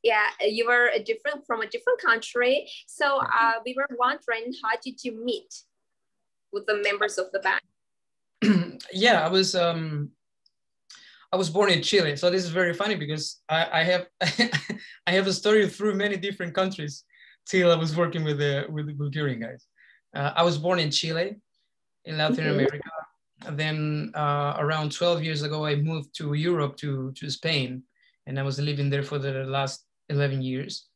Yeah, you were from a different country. So we were wondering, how did you meet with the members of the band? Yeah, I was born in Chile, so this is very funny because I have I have a story through many different countries till I was working with the Bulgarian guys. I was born in Chile, in Latin America. And then around 12 years ago, I moved to Europe, to Spain, and I was living there for the last 11 years.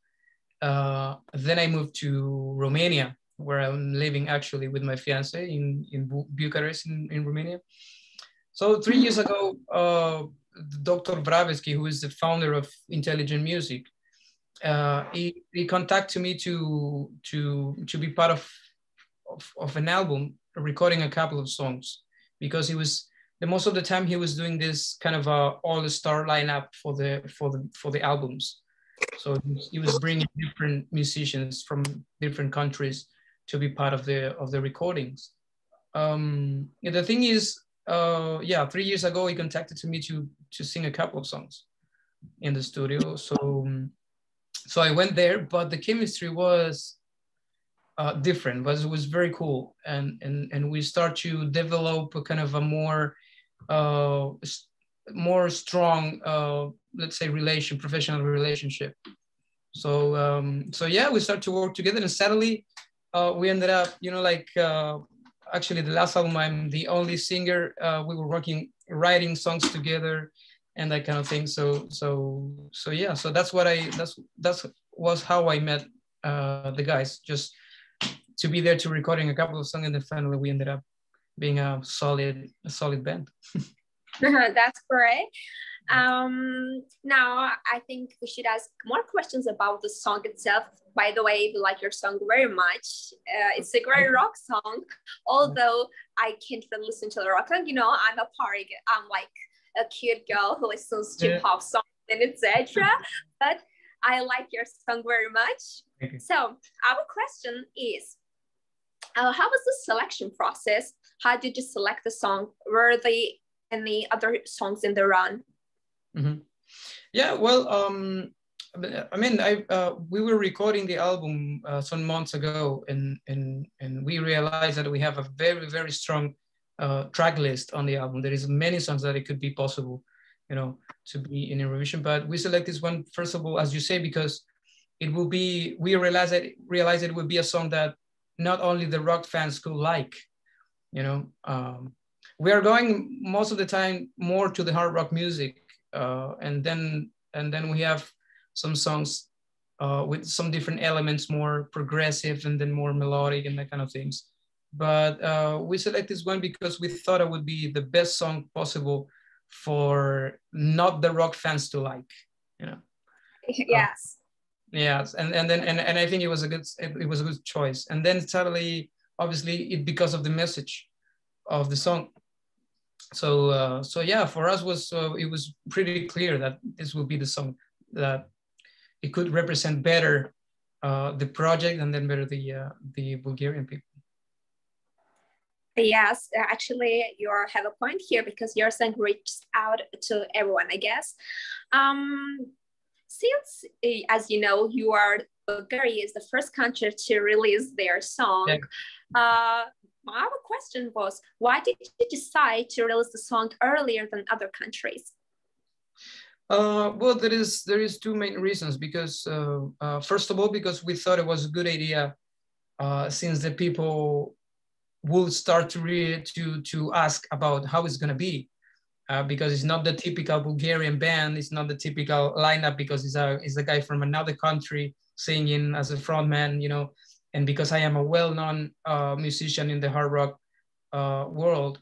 Then I moved to Romania, where I'm living actually with my fiance in Bucharest, in Romania. So 3 years ago, Dr. Bravesky, who is the founder of Intelligent Music, he contacted me to be part of an album, recording a couple of songs, because most of the time he was doing this kind of all-star lineup for the albums. So he was bringing different musicians from different countries to be part of the recordings. The thing is, 3 years ago, he contacted me to sing a couple of songs in the studio. So I went there, but the chemistry was different, but it was very cool. And we start to develop a kind of a more strong, let's say, professional relationship. So yeah, we start to work together, and suddenly we ended up, actually the last album, I'm the only singer. We were writing songs together and that kind of thing. So yeah, so that was how I met the guys, just to be there to recording a couple of songs, and then finally we ended up being a solid band. That's great. Now I think we should ask more questions about the song itself. By the way, we like your song very much. It's a great rock song, although I can't really listen to the rock song. I'm a party. I'm like a cute girl who listens to pop songs and etc. But I like your song very much. So our question is, how was the selection process? How did you select the song? Were there any other songs in the run? Yeah, well, we were recording the album some months ago, and we realized that we have a very, very strong track list on the album. There is many songs that it could be possible, to be in Eurovision, but we select this one, first of all, as you say, because we realized it would be a song that not only the rock fans could like. We are going most of the time more to the hard rock music, and then we have some songs with some different elements, more progressive and then more melodic and that kind of things. But we select this one because we thought it would be the best song possible for not the rock fans to like, Yes. Yes, and I think it was a good choice. And then suddenly, obviously, because of the message of the song. So yeah, for us it was pretty clear that this would be the song that it could represent better the project, and then better the Bulgarian people. Yes, actually, you have a point here, because your song reached out to everyone, I guess. Since, as you know, Bulgaria is the first country to release their song. Yeah. Our question was, why did you decide to release the song earlier than other countries? Well, there is two main reasons. Because first of all, because we thought it was a good idea, since the people will start to ask about how it's going to be, because it's not the typical Bulgarian band, it's not the typical lineup, because it's a guy from another country singing as a frontman, and because I am a well-known musician in the hard rock world.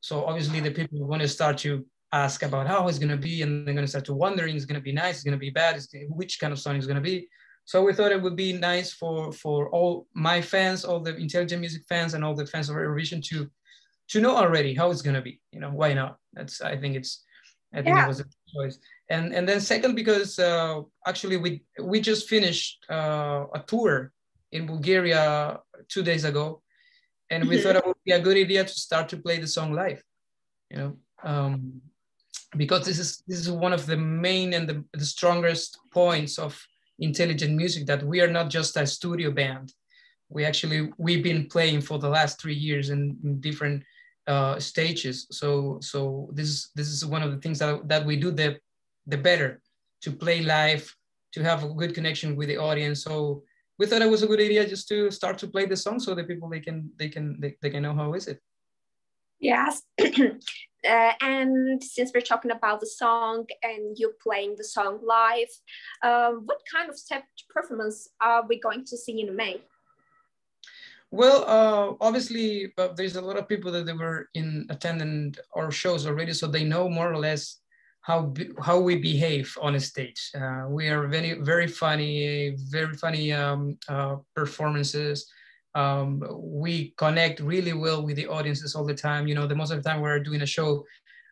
So obviously the people want to start to ask about how it's going to be, and they're going to start to wondering, is it going to be nice, it's going to be bad, which kind of song is going to be. So we thought it would be nice for all my fans, all the Intelligent Music fans, and all the fans of Eurovision to know already how it's going to be. Why not? I think it was a choice. And then second, because actually we just finished a tour in Bulgaria 2 days ago, and we thought it would be a good idea to start to play the song live. because this is one of the main and the strongest points of intelligent music, that we are not just a studio band. We've been playing for the last 3 years in different stages. So this is one of the things that we do the better, to play live, to have a good connection with the audience. So we thought it was a good idea just to start to play the song, so that people they can know how is it. Yes. And since we're talking about the song and you playing the song live, what kind of stage performance are we going to see in May? Well, obviously, there's a lot of people that they were in attending our shows already, so they know more or less how we behave on a stage. We are very funny performances. We connect really well with the audiences all the time. You know, the most of the time we're doing a show,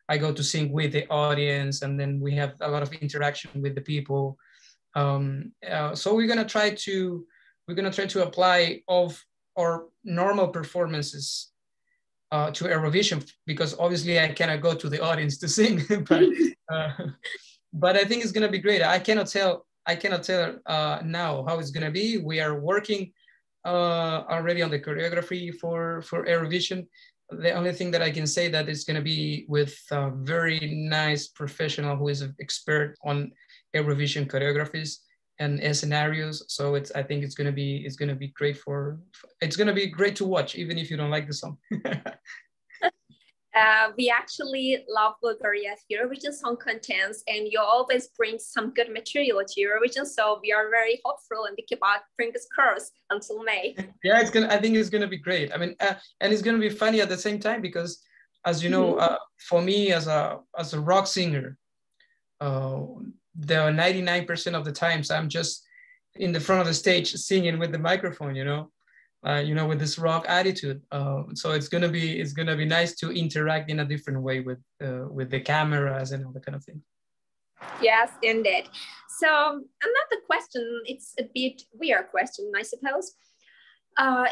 I go to sing with the audience, and then we have a lot of interaction with the people. So we're gonna try to apply of our normal performances to Eurovision, because obviously I cannot go to the audience to sing, but I think it's gonna be great. I cannot tell now how it's gonna be. We are working already on the choreography for Eurovision. The only thing that I can say that it's gonna be with a very nice professional who is an expert on Eurovision choreographies and scenarios. So I think it's gonna be great it's gonna be great to watch, even if you don't like the song. We actually love Bulgaria's Eurovision Song Contest, and you always bring some good material to Eurovision. So we are very hopeful and we keep our fingers crossed until May. Yeah, I think it's gonna be great. I mean, and it's gonna be funny at the same time, because, as you know, for me as a rock singer, the 99% of the times I'm just in the front of the stage singing with the microphone, with this rock attitude. So it's gonna be nice to interact in a different way with the cameras and all that kind of thing. Yes, indeed. So another question, it's a bit weird question, I suppose.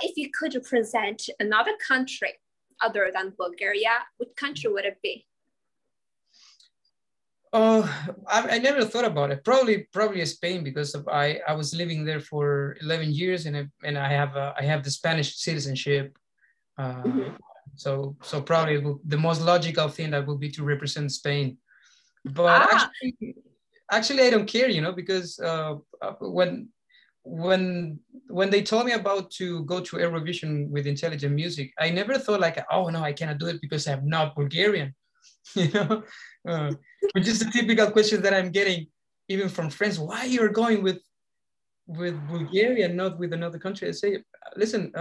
If you could represent another country other than Bulgaria, what country would it be? Oh, I never thought about it. Probably Spain, because I was living there for 11 years, and I have the Spanish citizenship. So probably the most logical thing that would be to represent Spain. But actually I don't care, because when they told me about to go to Eurovision with intelligent music, I never thought like, oh no, I cannot do it because I'm not Bulgarian. Which is the typical question that I'm getting even from friends. Why you're going with Bulgaria, not with another country? I say, listen,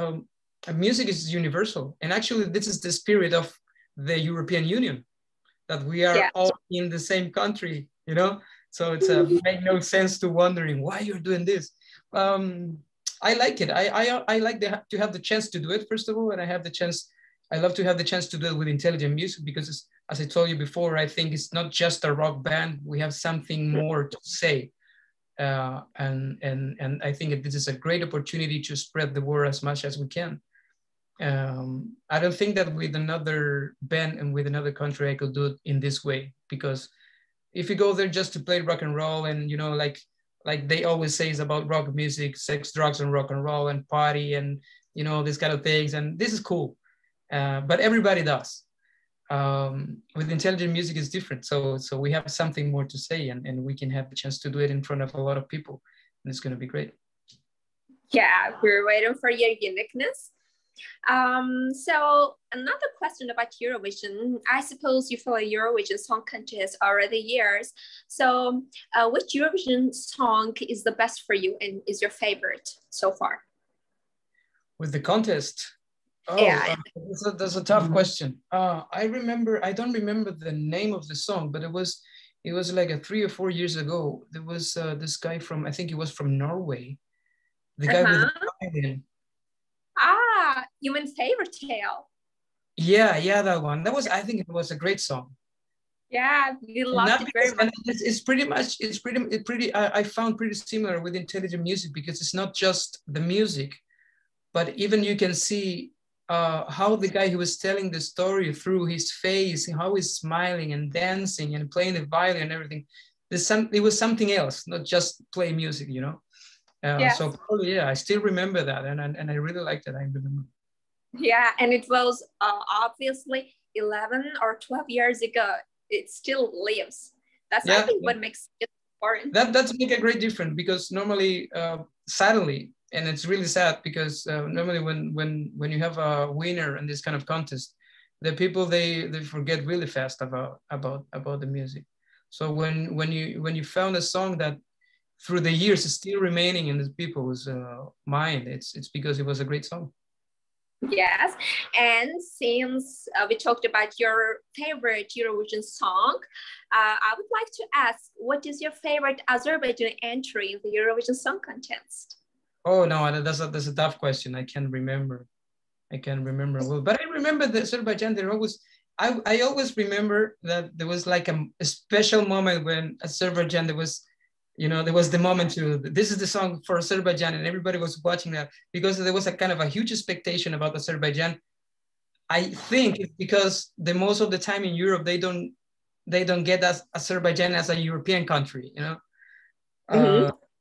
music is universal, and actually this is the spirit of the European Union, that we are all in the same country, so it's make no sense to wondering why you're doing this. I like it. I like to have the chance to do it, first of all, and I love to have the chance to do it with intelligent music, because as I told you before, I think it's not just a rock band. We have something more to say. And I think this is a great opportunity to spread the word as much as we can. I don't think that with another band and with another country, I could do it in this way, because if you go there just to play rock and roll, and, like they always say, it's about rock music, sex, drugs, and rock and roll, and party, and, these kind of things. And this is cool. But everybody does. With intelligent music, it's different. So we have something more to say, and we can have the chance to do it in front of a lot of people, and it's going to be great. Yeah, we're waiting for your uniqueness. So another question about Eurovision. I suppose you follow Eurovision Song Contest over the years. So which Eurovision song is the best for you and is your favorite so far? With the contest? Oh, yeah. That's a tough question. I don't remember the name of the song, but it was like 3 or 4 years ago. There was this guy from, I think he was from Norway. The guy with the violin. Human Favorite Tale. Yeah, that one. I think it was a great song. Yeah, we loved it very much. I found pretty similar with intelligent music, because it's not just the music, but even you can see how the guy who was telling the story through his face, how he's smiling and dancing and playing the violin and everything. It was something else, not just play music, you know. Yes. So probably, yeah, I still remember that, and I really liked it. I remember. Yeah, and it was obviously 11 or 12 years ago. It still lives. That's, I think, what makes it important. That's make a great difference, because normally, sadly, and it's really sad, because normally when you have a winner in this kind of contest, the people they forget really fast about the music. So when you found a song that through the years is still remaining in the people's mind, it's because it was a great song. Yes, and since we talked about your favorite Eurovision song, I would like to ask, what is your favorite Azerbaijani entry in the Eurovision Song Contest? Oh no, that's a tough question. I can't remember well, but I remember that Azerbaijan. I always remember that there was like a special moment when Azerbaijan, there was the moment this is the song for Azerbaijan, and everybody was watching that, because there was a kind of a huge expectation about Azerbaijan. I think it's because most of the time in Europe, they don't get Azerbaijan as a European country, you know?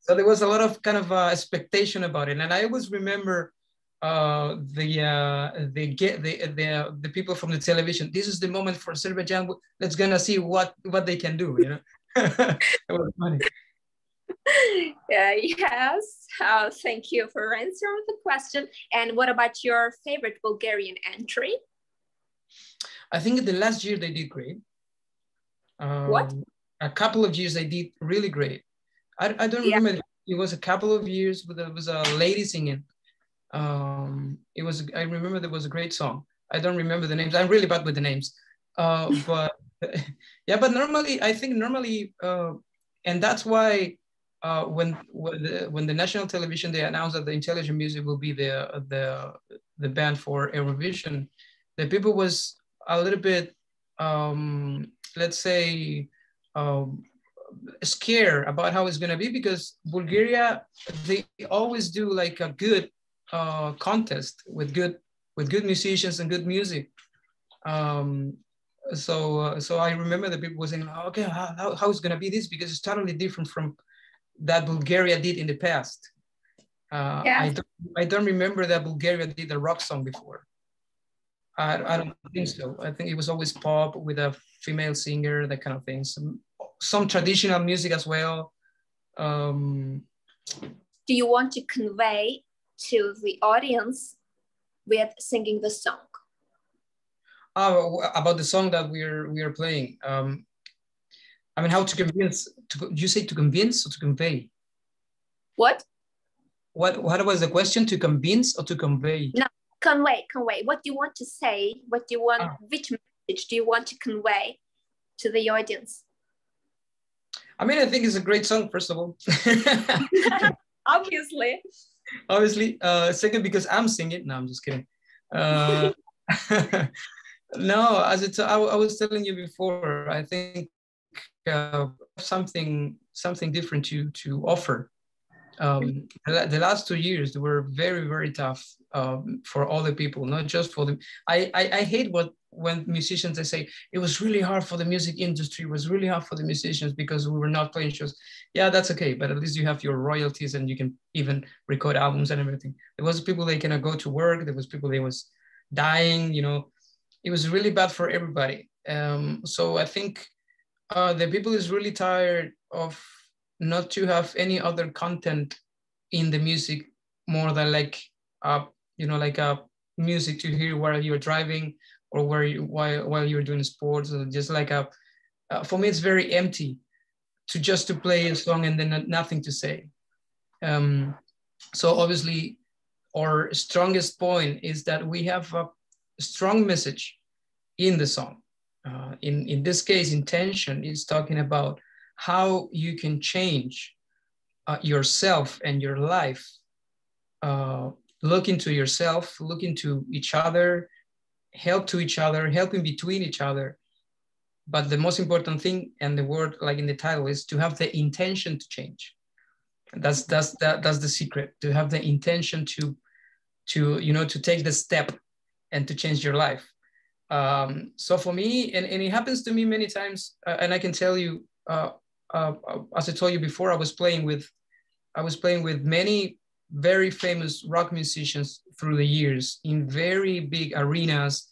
So there was a lot of kind of expectation about it. And I always remember the people from the television, this is the moment for Azerbaijan, let's gonna see what they can do, you know? It was funny. Yes, thank you for answering the question. And what about your favorite Bulgarian entry? I think the last year they did great. What? A couple of years they did really great. I don't remember. It was a couple of years, but there was a lady singing. I remember there was a great song. I don't remember the names. I'm really bad with the names. But yeah, but normally, and that's why when the national television, they announced that the intelligent music will be the band for Eurovision, the people was a little bit, let's say, scared about how it's going to be, because Bulgaria, they always do like a good contest with good musicians and good music. So I remember the people were saying, okay, how is going to be this, because it's totally different from that Bulgaria did in the past. I don't remember that Bulgaria did a rock song before. I don't think so. I think it was always pop with a female singer, that kind of thing. Some traditional music as well. Do you want to convey to the audience with singing the song? About the song that we are playing. I mean, how to convince? You say to convince or to convey? What? What was the question? To convince or to convey? No, convey. What do you want to say? What do you want? Which message do you want to convey to the audience? I mean, I think it's a great song, first of all. Obviously. Second, because I'm singing. No, I'm just kidding. No, as I was telling you before, I think something different to offer. The last 2 years, they were very, very tough for all the people, not just for them. I hate when musicians, they say it was really hard for the music industry, it was really hard for the musicians because we were not playing shows. Yeah, that's okay, but at least you have your royalties and you can even record albums and everything. There was people they cannot go to work, there was people they was dying, you know. It was really bad for everybody. So I think the people is really tired of not to have any other content in the music more than like like a music to hear while you're driving or while you're doing sports, or just like for me it's very empty to play a song and then nothing to say. So obviously our strongest point is that we have a strong message in the song. In this case, intention is talking about how you can change yourself and your life. Look into yourself, look into each other, help to each other, helping between each other. But the most important thing, and the word like in the title, is to have the intention to change. That's the secret, to have the intention to take the step and to change your life. So for me, and it happens to me many times, and I can tell you, as I told you before, I was playing with many very famous rock musicians through the years in very big arenas,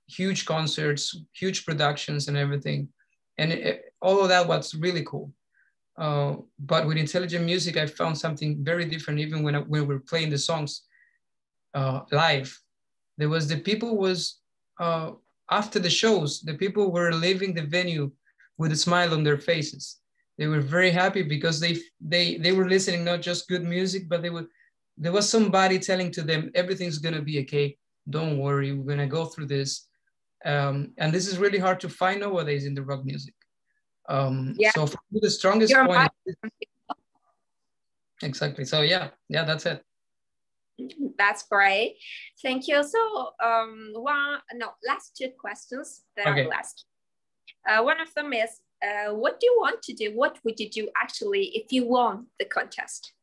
huge concerts, huge productions and everything. And all of that was really cool. But with intelligent music, I found something very different. Even when we were playing the songs live, there was the people was, after the shows, the people were leaving the venue with a smile on their faces. They were very happy because they were listening not just good music, but there was somebody telling to them, everything's gonna be okay. Don't worry, we're gonna go through this. And this is really hard to find nowadays in the rock music. Yeah. So for me, the strongest point. Exactly. So yeah, that's it. That's great. Thank you. So last two questions that I will ask. One of them is, what do you want to do? What would you do actually if you won the contest?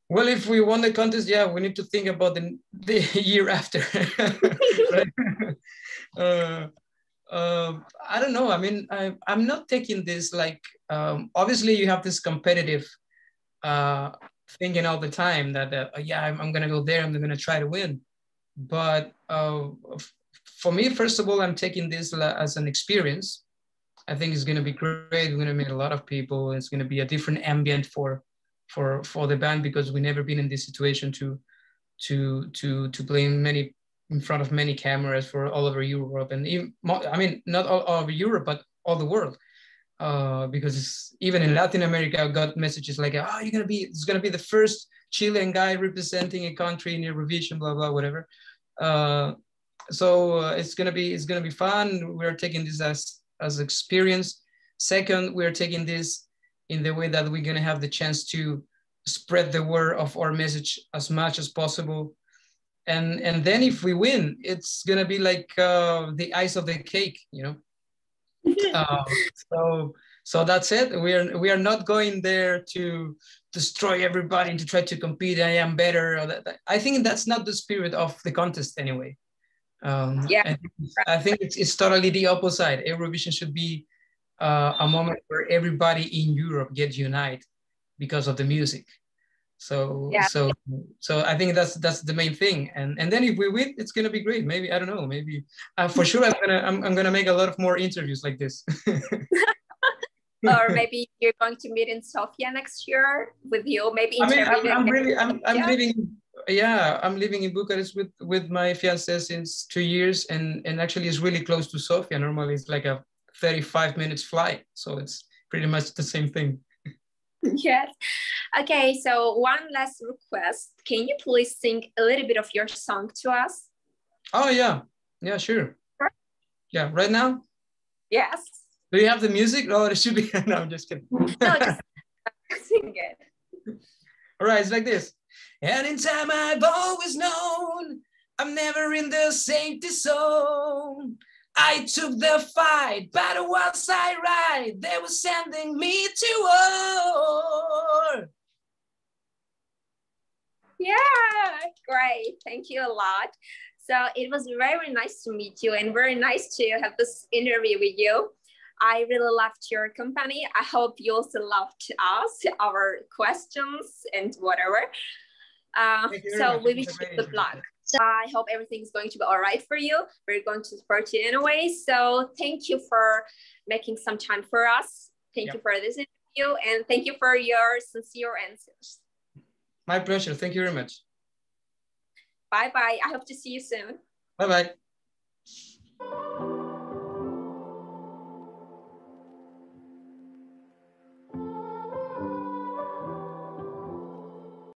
Well, if we won the contest, yeah, we need to think about the year after. I don't know. I mean, I'm not taking this like, obviously you have this competitive thinking all the time that, yeah, I'm going to go there, I'm going to try to win. But for me, first of all, I'm taking this as an experience. I think it's going to be great. We're going to meet a lot of people. It's going to be a different ambient for the band, because we've never been in this situation to play in front of many cameras for all over Europe, and even, I mean, not all over Europe, but all the world. Because even in Latin America, I got messages like, "Oh, it's gonna be the first Chilean guy representing a country in Eurovision, blah blah, whatever." So it's gonna be fun. We're taking this as experience. Second, we're taking this in the way that we're gonna have the chance to spread the word of our message as much as possible. And then if we win, it's gonna be like the ice of the cake, you know. So that's it. We are not going there to destroy everybody and to try to compete. I am better. Or that. I think that's not the spirit of the contest anyway. I think it's totally the opposite. Eurovision should be a moment where everybody in Europe gets united because of the music. So I think that's the main thing. And then if we win, it's gonna be great. Maybe, I don't know, maybe for sure I'm gonna make a lot of more interviews like this. Or maybe you're going to meet in Sofia next year with you. Maybe I'm living in Bucharest with my fiancée since 2 years, and actually it's really close to Sofia. Normally it's like a 35 minutes flight, so it's pretty much the same thing. Yes. Okay, so one last request. Can you please sing a little bit of your song to us? Oh yeah, sure. Yeah, right now? Yes. Do you have the music? No, it should be. No, I'm just kidding. No, just sing it. All right, it's like this. And in time I've always known I'm never in the safety zone. I took the fight, but was I right? They were sending me to war. Yeah, great. Thank you a lot. So it was very nice to meet you and very nice to have this interview with you. I really loved your company. I hope you also loved us, our questions and whatever. So we wish you good luck. I hope everything's going to be all right for you. We're going to support you anyway. So thank you for making some time for us. Thank you for this interview, and thank you for your sincere answers. My pleasure. Thank you very much. Bye-bye. I hope to see you soon. Bye-bye.